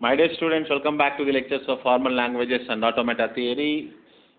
My dear students, welcome back to the lectures of formal languages and automata theory.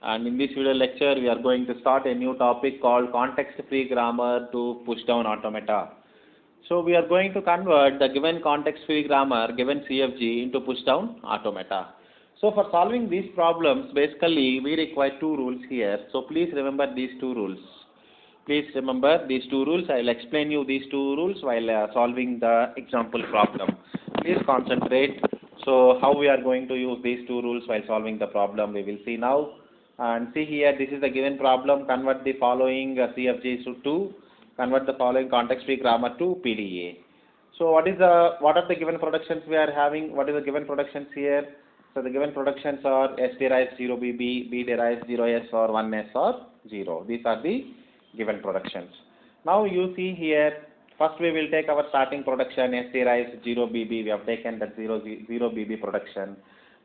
And in this video lecture, we are going to start a new topic called context-free grammar to push down automata. So we are going to convert the given context-free grammar, given CFG, into push down automata. So for solving these problems, basically we require two rules here. So please remember these two rules. Please remember these two rules. I will explain you these two rules while solving the example problem. Please concentrate. So how we are going to use these two rules while solving the problem, we will see now. And see here, this is the given problem. Convert the following CFGs to convert the following context-free grammar to PDA. So what are the given productions we are having? What is the given productions here? So the given productions are S derives 0BB, B derives 0S or 1S or 0. These are the given productions. Now you see here, first we will take our starting production S derives 0BB. We have taken that 0BB production.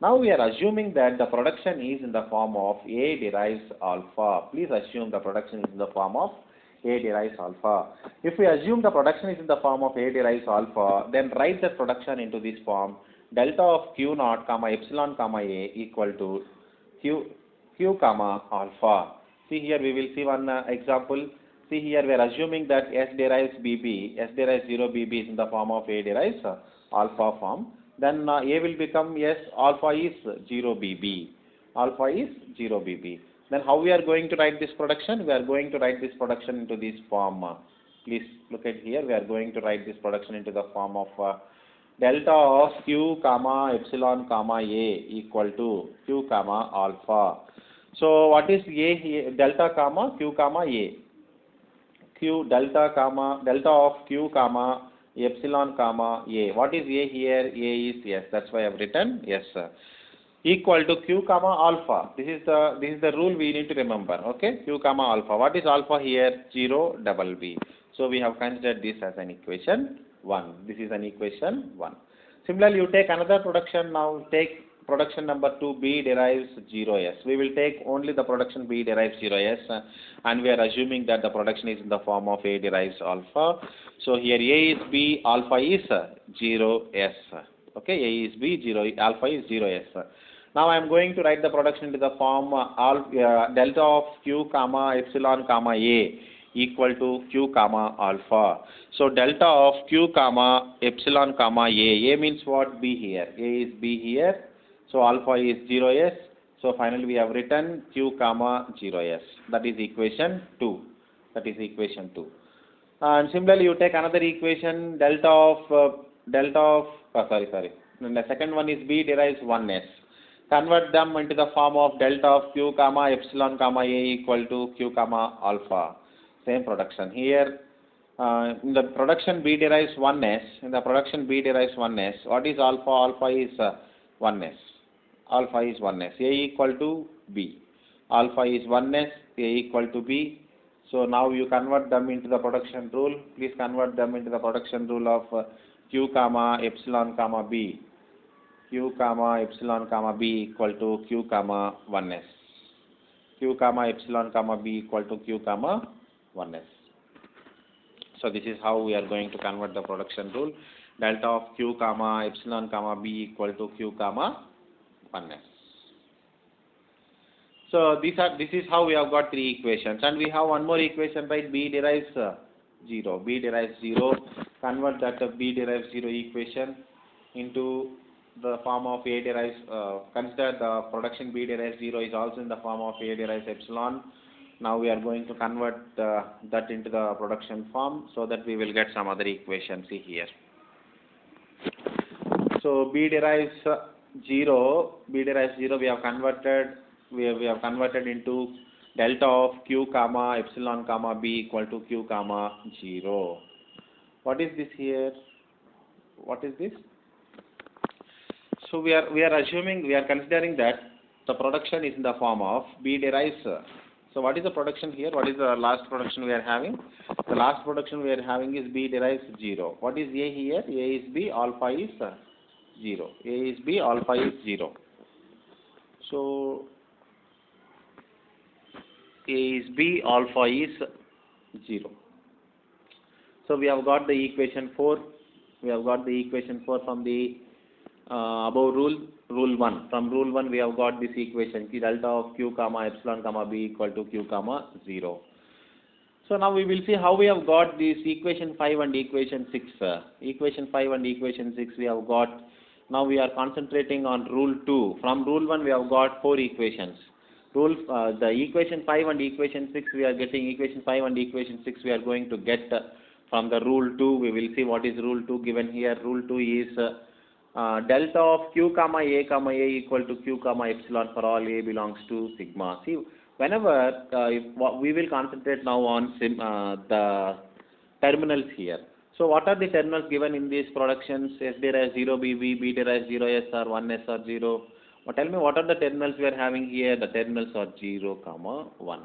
Now we are assuming that the production is in the form of A derives alpha. Please assume the production is in the form of A derives alpha. If we assume the production is in the form of A derives alpha, then write the production into this form: delta of Q naught comma epsilon comma A equal to Q comma alpha. See here, we will see one example. See here, we are assuming that S derives BB, S derives 0BB is in the form of A derives alpha form. Then A will become yes, alpha is 0BB. Alpha is 0BB. Then how we are going to write this production? We are going to write this production into this form. Please look at here. We are going to write this production into the form of delta of Q comma epsilon comma A equal to Q comma alpha. So what is A here? Delta comma Q comma A. Delta of Q comma epsilon comma A. What is A here? A is yes. That's why I have written yes. Equal to Q comma alpha. This is the rule we need to remember. Okay, Q comma alpha. What is alpha here? 0BB. So we have considered this as an equation 1. This is an equation 1. Similarly, you take another production. Now take production number 2, B derives 0S. We will take only the production B derives 0S, and we are assuming that the production is in the form of A derives alpha. So here A is B, alpha is 0S. Okay, A is B, 0, alpha is 0S. Now I am going to write the production into the form delta of Q comma epsilon comma A equal to Q comma alpha. So delta of Q comma epsilon comma A. A means what? B here. A is B here. So alpha is 0S. So finally we have written Q comma 0S. That is equation 2. That is equation 2. And similarly you take another equation, delta of And the second one is B derives 1S. Convert them into the form of delta of Q comma epsilon comma A equal to Q comma alpha. Same production. Here in the production B derives 1S. In the production B derives 1S. What is alpha? Alpha is 1S. Alpha is 1S. A equal to B. Alpha is 1S. A equal to B. So now you convert them into the production rule. Please convert them into the production rule of Q comma epsilon comma B. Q comma epsilon comma B equal to Q comma 1S. Q comma epsilon comma B equal to Q comma 1S. So this is how we are going to convert the production rule. Delta of Q comma epsilon comma B equal to Q comma 1S. So this is how we have got 3 equations, and we have one more equation, right? B derives 0. B derives 0. Convert that B derives 0 equation into the form of A derives. Consider the production B derives 0 is also in the form of A derives epsilon. Now we are going to convert that into the production form so that we will get some other equation. See here. So B derives 0. B derives 0. We have converted into delta of Q comma epsilon comma B equal to Q comma 0. What is this here? What is this? So we are considering that the production is in the form of B derives. So what is the production here? What is the last production we are having? The last production we are having is B derives 0. What is A here? A is B, alpha is 0. A is B, alpha is 0. So A is B, alpha is 0. So we have got the equation 4. We have got the equation 4 from the above rule 1. From rule 1 we have got this equation, delta of q comma epsilon comma b equal to q comma 0. So now we will see how we have got this equation 5 and equation 6. Equation 5 and equation 6 we have got. Now we are concentrating on rule 2. From rule 1 we have got 4 equations. The equation 5 and equation 6 we are getting, equation 5 and equation 6 we are going to get from the rule 2. We will see what is rule 2 given here. Rule 2 is delta of q comma a equal to q comma epsilon for all a belongs to sigma. See, whenever we will concentrate now on the terminals here. So what are the terminals given in these productions? S derives 0 BB, B derives 0 S or 1 S or 0. Tell me what are the terminals we are having here? The terminals are 0 comma 1.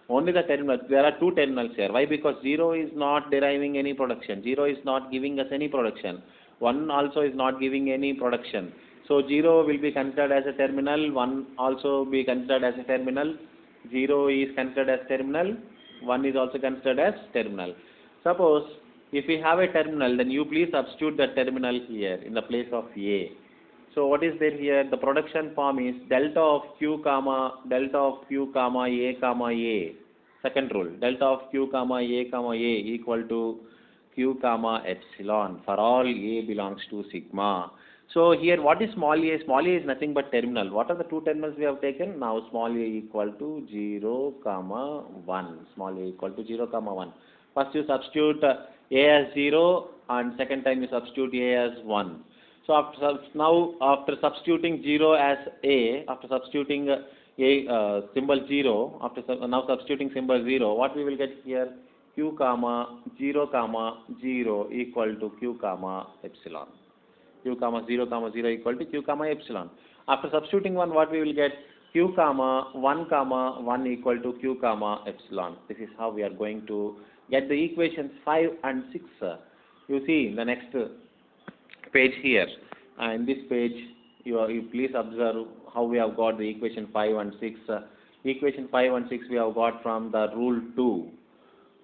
Only the terminals. There are 2 terminals here. Why? Because 0 is not deriving any production. 0 is not giving us any production. 1 also is not giving any production. So 0 will be considered as a terminal. 1 also be considered as a terminal. 0 is considered as terminal. 1 is also considered as terminal. Suppose if we have a terminal, then you please substitute the terminal here in the place of A. So what is there here? The production form is delta of q comma a comma a. Second rule, delta of q comma a equal to q comma epsilon for all a belongs to sigma. So here what is small a? Small a is nothing but terminal. What are the 2 terminals we have taken? Now small a equal to 0 comma 1. Small a equal to 0 comma 1. First you substitute a as 0 and second time you substitute a as 1. So after substituting 0 as a, after substituting a symbol 0, now substituting symbol 0, what we will get here? Q comma 0 equal to q comma epsilon. Q comma 0 equal to q comma epsilon. After substituting 1, what we will get? Q comma 1 equal to q comma epsilon. This is how we are going to get the equations 5 and 6. You see in the next page here. In this page, you please observe how we have got the equation 5 and 6. Equation 5 and 6 we have got from the rule 2.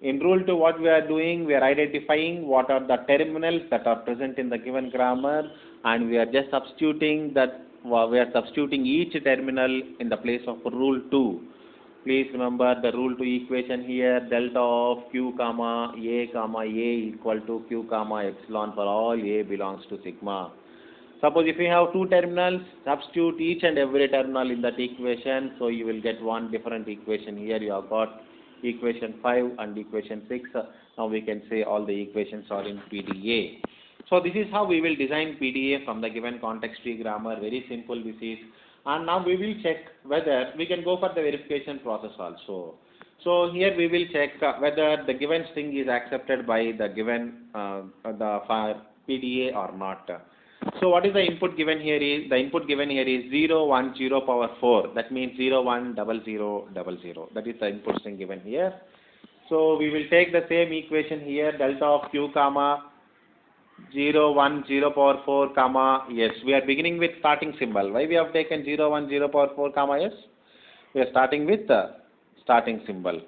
In rule 2, what we are doing, we are identifying what are the terminals that are present in the given grammar, and we are just substituting that. We are substituting each terminal in the place of rule 2. Please remember the rule 2 equation here, delta of q comma a equal to q comma epsilon for all a belongs to sigma. Suppose if you have 2 terminals, substitute each and every terminal in that equation, so you will get one different equation. Here you have got equation 5 and equation 6. Now we can say all the equations are in PDA. So this is how we will design PDA from the given context-free grammar. Very simple this is. And now we will check whether we can go for the verification process also. So here we will check whether the given string is accepted by the given PDA or not. So what is the input given here is? The input given here is 0, 1, 0 power 4. That means 0, 1, 0, 0, 0. That is the input string given here. So we will take the same equation here, delta of q comma 0, 1, 0 power 4 comma yes. We are beginning with starting symbol. Why we have taken 0, 1, 0 power 4 comma yes? We are starting with the starting symbol.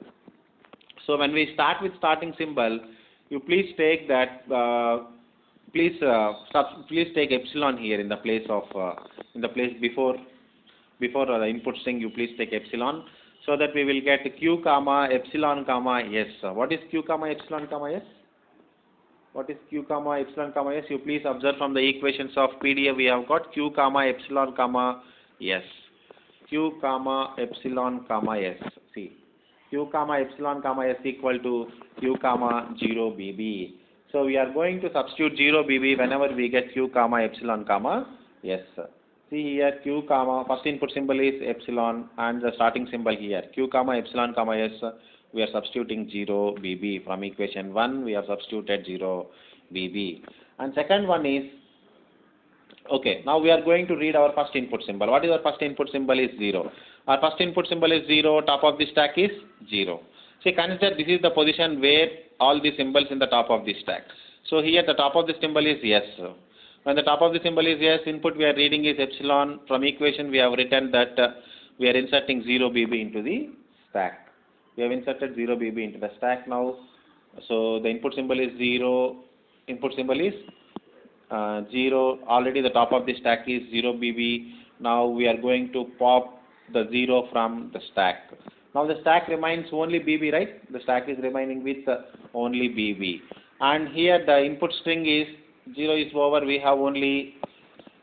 So when we start with starting symbol, you please take that. Please take epsilon here in the place of before the input string. You please take epsilon, so that we will get q comma epsilon comma yes. What is q comma epsilon comma yes? What is q comma epsilon comma yes? You please observe from the equations of PDA we have got q comma epsilon comma yes. Q comma epsilon comma yes. See, q comma epsilon comma yes equal to q comma 0 BB. So we are going to substitute 0 BB whenever we get q comma epsilon comma yes. See here q comma, first input symbol is epsilon and the starting symbol here q comma epsilon comma yes. We are substituting 0 BB. From equation 1 we have substituted 0 BB. And second one is, okay, now we are going to read our first input symbol. What is our first input symbol? Is 0. Our first input symbol is 0, top of the stack is 0. See, consider this is the position where all the symbols in the top of the stack. So here the top of the symbol is yes. When the top of the symbol is yes, input we are reading is epsilon. From equation we have written that we are inserting 0 BB into the stack. We have inserted 0 BB into the stack now. So the input symbol is 0. Input symbol is 0, already the top of the stack is 0 BB. Now we are going to pop the 0 from the stack. Now the stack remains only BB, right? The stack is remaining with only BB. And here the input string is 0 is over. We have only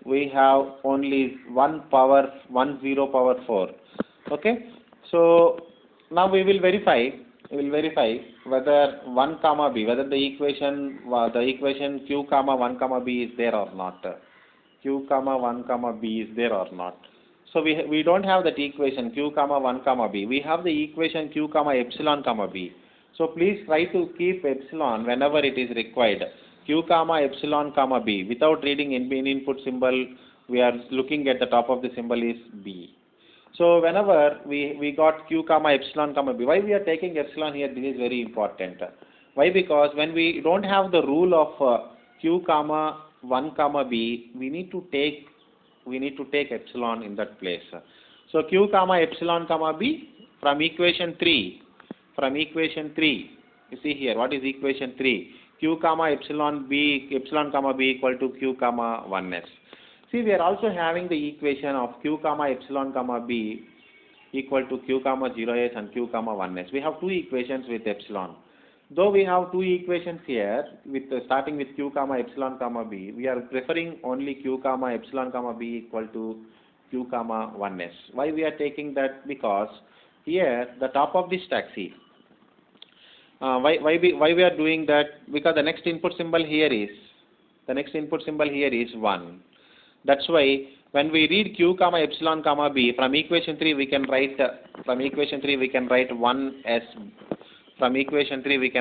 0 power 4. Okay. So now we will verify whether 1 comma b, whether the equation q comma 1 comma b is there or not. Q comma 1 comma b is there or not. So we don't have that equation q comma 1 comma b. We have the equation q comma epsilon comma b. So please try to keep epsilon whenever it is required. Q comma epsilon comma b. Without reading in input symbol, we are looking at the top of the symbol is b. So whenever we got q comma epsilon comma b, why we are taking epsilon here? This is very important. Why? Because when we don't have the rule of q comma 1 comma b, we need to take epsilon in that place. So q comma epsilon comma b from equation 3. You see here, what is equation 3? Q comma epsilon comma b equal to q comma 1s. See, we are also having the equation of q comma epsilon comma b equal to q comma 0s and q comma 1s. We have two equations with epsilon. Though we have two equations here with starting with q comma epsilon comma b, we are preferring only q comma epsilon comma b equal to q comma 1s. Why we are taking that? Because here the top of the stack, see, why we are doing that? Because the next input symbol here is 1. That's why when we read q comma epsilon comma b from equation 3 we can write 1s. From equation 3 we can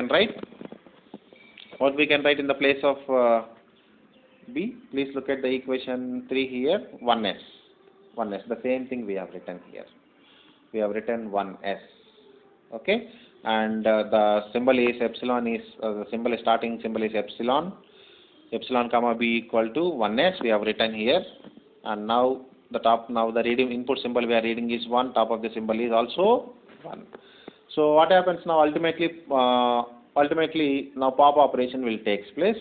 write what we can write in the place of b. Please look at the equation 3 here, 1s. The same thing we have written here. We have written 1s. Okay, and the symbol is epsilon is starting symbol is epsilon comma b equal to 1s. We have written here, and now the reading input symbol we are reading is 1. Top of the symbol is also 1. So what happens now? Ultimately now pop operation will take place,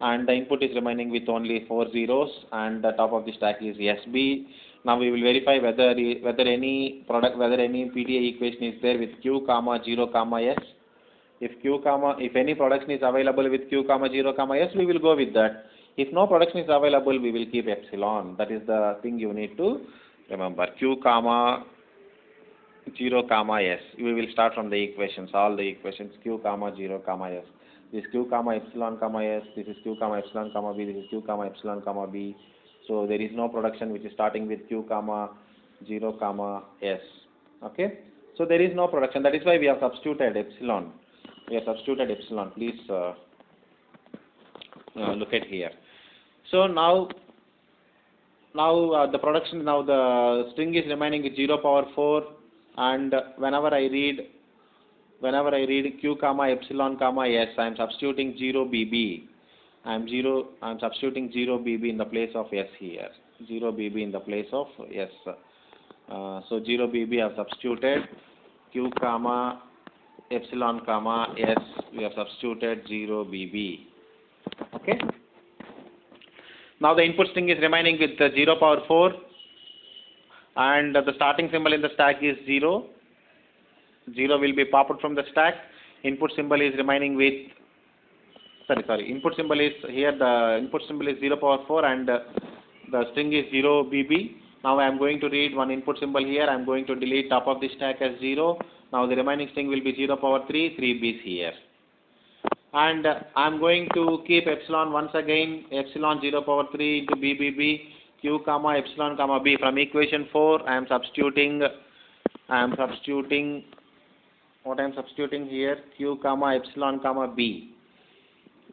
and the input is remaining with only 4 zeros, and the top of the stack is SB. Now we will verify whether any PDA equation is there with q comma 0 comma s. If any production is available with q comma 0 comma s, we will go with that. If no production is available, we will keep epsilon. That is the thing you need to remember. Q comma 0 comma s. We will start from the equations, all the equations. Q comma 0 comma s. This is q comma epsilon comma s. This is q comma epsilon comma b. This is q comma epsilon comma b. So there is no production which is starting with q comma 0 comma s. Okay. So there is no production. That is why we have substituted epsilon. Please look at here. So now the production, now the string is remaining with 0 power 4, and whenever I read q comma epsilon comma s, I am substituting 0 bb. I am substituting 0 bb in the place of s here. 0 bb in the place of s. So 0 bb I have substituted. Q comma epsilon comma s, we have substituted 0 bb. Okay. Now the input string is remaining with 0 power 4, and the starting symbol in the stack is 0. 0 will be popped from the stack. Input symbol is remaining with input symbol is here, the input symbol is 0 power 4, and the string is 0 bb. Now I am going to read one input symbol here. I am going to delete top of the stack as 0. Now the remaining string will be 0 power 3 b's here. And I am going to keep epsilon once again, epsilon 0 power 3 into bbb, q comma epsilon comma b. From equation 4 I am substituting what I am substituting here, q comma epsilon comma b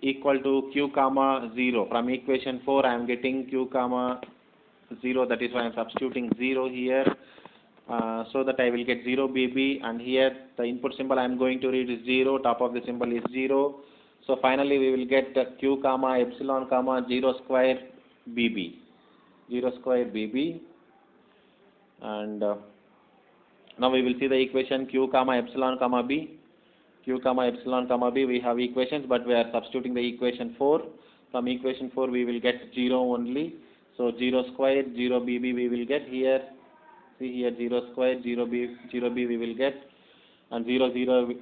equal to q comma 0. From equation 4 I am getting q comma 0, that is why I am substituting 0 here, so that I will get 0 bb, and here the input symbol I am going to read is 0, top of the symbol is 0. So finally we will get q comma epsilon comma 0 square bb. And now we will see the equation q comma epsilon comma b. We have equations, but we are substituting the equation 4. From equation 4 we will get 0 only. So 0 square, 0 BB we will get here. See here 0 square, 0B we will get. And 0, 0,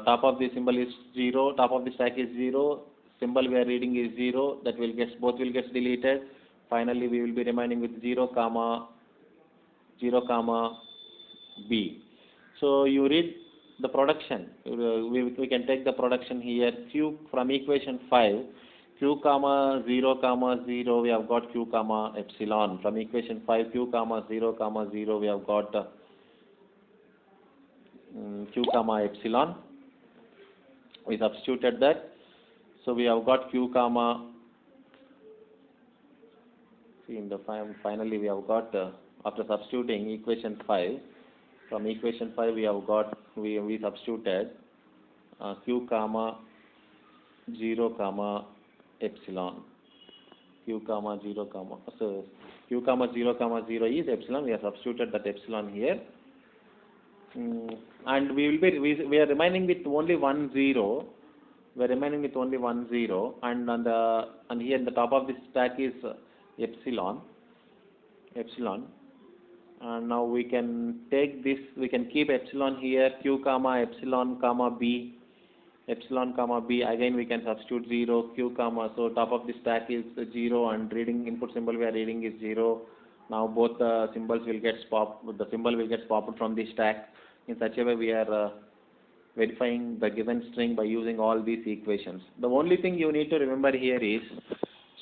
top of the symbol is 0, top of the stack is 0, symbol we are reading is 0, that will get, both will get deleted. Finally we will be remaining with 0 comma B. So you read the production. We can take the production here. Q from equation 5. Q comma 0 comma 0. We have got Q comma epsilon. From equation 5. Q comma 0 we have got Q comma epsilon. We substituted that. So we have got Q comma. See in the finally we have got after substituting equation 5. From equation 5 we have got we substituted Q comma 0 comma epsilon. Q comma 0 comma Q comma 0 is epsilon. We have substituted that epsilon here. And we are remaining with only 1 0. We are remaining with only 1 0, and here in the top of the stack is epsilon. And now we can take this. We can keep epsilon here. Q comma epsilon comma B. Epsilon comma B. Again we can substitute 0. Q comma. So top of the stack is 0, and reading input symbol we are reading is 0. Now both the symbols will get popped. The symbol will get popped from the stack. In such a way we are verifying the given string by using all these equations. The only thing you need to remember here is,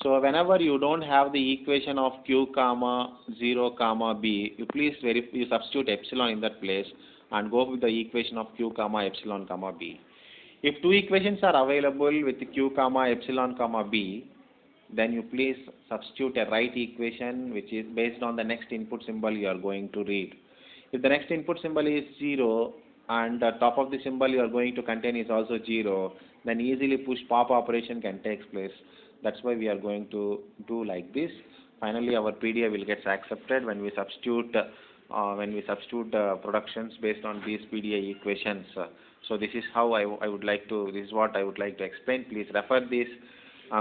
so whenever you don't have the equation of Q comma 0 comma B, you substitute epsilon in that place and go with the equation of Q comma epsilon comma B. If two equations are available with Q comma epsilon comma B, then you please substitute a right equation which is based on the next input symbol you are going to read. If the next input symbol is 0 and the top of the symbol you are going to contain is also 0, then easily push pop operation can take place. That's why we are going to do like this. Finally our PDA will get accepted when we substitute productions based on these PDA equations. So this is how this is what I would like to explain. Please refer this.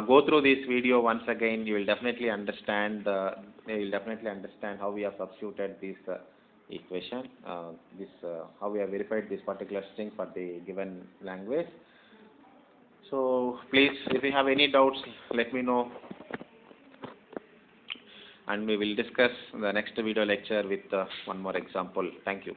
Go through this video once again. You will definitely understand. How we have substituted this equation. How we have verified this particular string for the given language. So please, if you have any doubts, let me know, and we will discuss the next video lecture with one more example. Thank you.